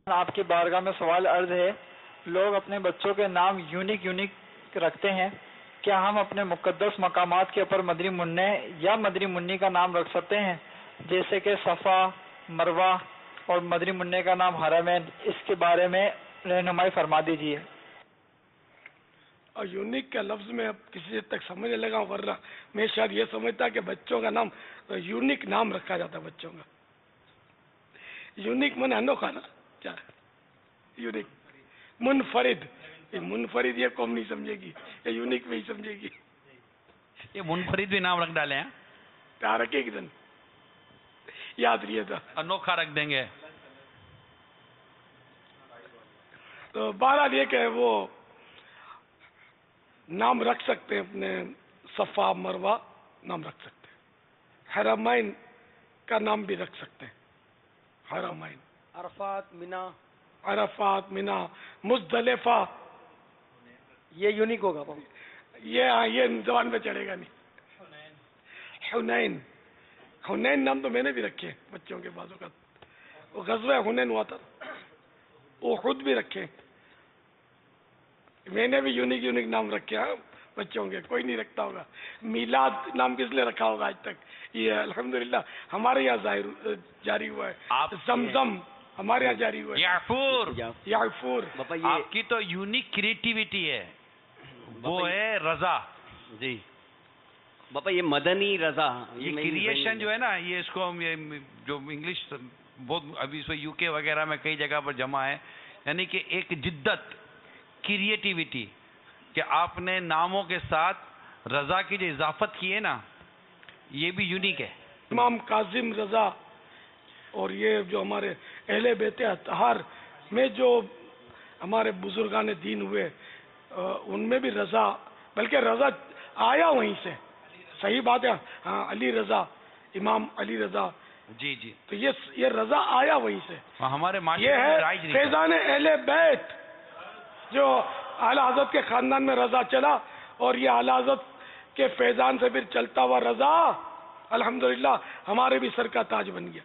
آپ کی بارگاہ میں سوال عرض ہے، لوگ اپنے بچوں کے نام یونیک رکھتے ہیں، کیا ہم اپنے مقدس مقامات کے اوپر مدنی منع یا مدنی منی کا نام رکھ سکتے ہیں، جیسے کہ صفا، مروہ اور مدنی منع کا نام حرمین؟ اس کے بارے میں رہنمائی فرما دیجیے۔ اور یونیک کا لفظ میں اب کسی حد تک سمجھنے لگا ہوں، ورنہ میں شاید یہ سمجھتا کہ بچوں کا نام یونیک نام رکھا جاتا ہے بچوں کا۔ یونیک من انوکھا نا، کیا یونیک منفرد، یہ منفرد یہ قوم نہیں سمجھے گی، یہ یونیک میں ہی سمجھے گی۔ یہ منفرد بھی نام رکھ ڈالے ہیں، کہاں رکھے ایک دن یاد رہیے تھا، انوکھا رکھ دیں گے۔ تو بہرحال یہ کہ وہ نام رکھ سکتے ہیں، اپنے صفا مروہ نام رکھ سکتے ہیں، حرمین کا نام بھی رکھ سکتے ہیں، حرمین، عرفات، مینا، عرفات، مینا، مزدلفہ، یہ یونیک ہوگا۔ یہ زبان پہ چڑھے گا نہیں۔ حنین، حنین نام تو میں نے بھی رکھے ہیں بچوں کے بازو کا، وہ غزوہ حنین ہوا تھا، وہ خود بھی رکھے، میں نے بھی یونیک نام رکھے ہیں بچوں کے، کوئی نہیں رکھتا ہوگا۔ میلاد نام کس لیے رکھا ہوگا آج تک؟ یہ الحمدللہ ہمارے یہاں جاری ہوا ہے۔ زمزم ہمارے یہاں جاری ہوا ہے۔ یعفور، آپ کی تو یونیک کریٹیوٹی ہے، وہ ہے رضا جی۔ باپا یہ مدنی رضا، یہ کریشن جو ہے نا، یہ اس کو ہم جو انگلش بہت ابھی اس میں یو کے وغیرہ میں کئی جگہ پر جمع ہے، یعنی کہ ایک جدت، کریٹیوٹی، کہ آپ نے ناموں کے ساتھ رضا کی جو اضافت کی ہے نا، یہ بھی یونیک ہے۔ امام کاظم رضا، اور یہ جو ہمارے اہل بیت اطہار میں جو ہمارے بزرگان دین ہوئے، ان میں بھی رضا، بلکہ رضا آیا وہیں سے، صحیح بات ہے، ہاں، علی رضا، امام علی رضا، جی جی، تو یہ رضا آیا وہیں سے۔ ہمارے یہ معاشرے میں رائج ہے نہیں تھا۔ فیضان اہل بیت، جو اعلی حضرت کے خاندان میں رضا چلا، اور یہ اعلی حضرت کے فیضان سے پھر چلتا ہوا رضا الحمدللہ ہمارے بھی سر کا تاج بن گیا۔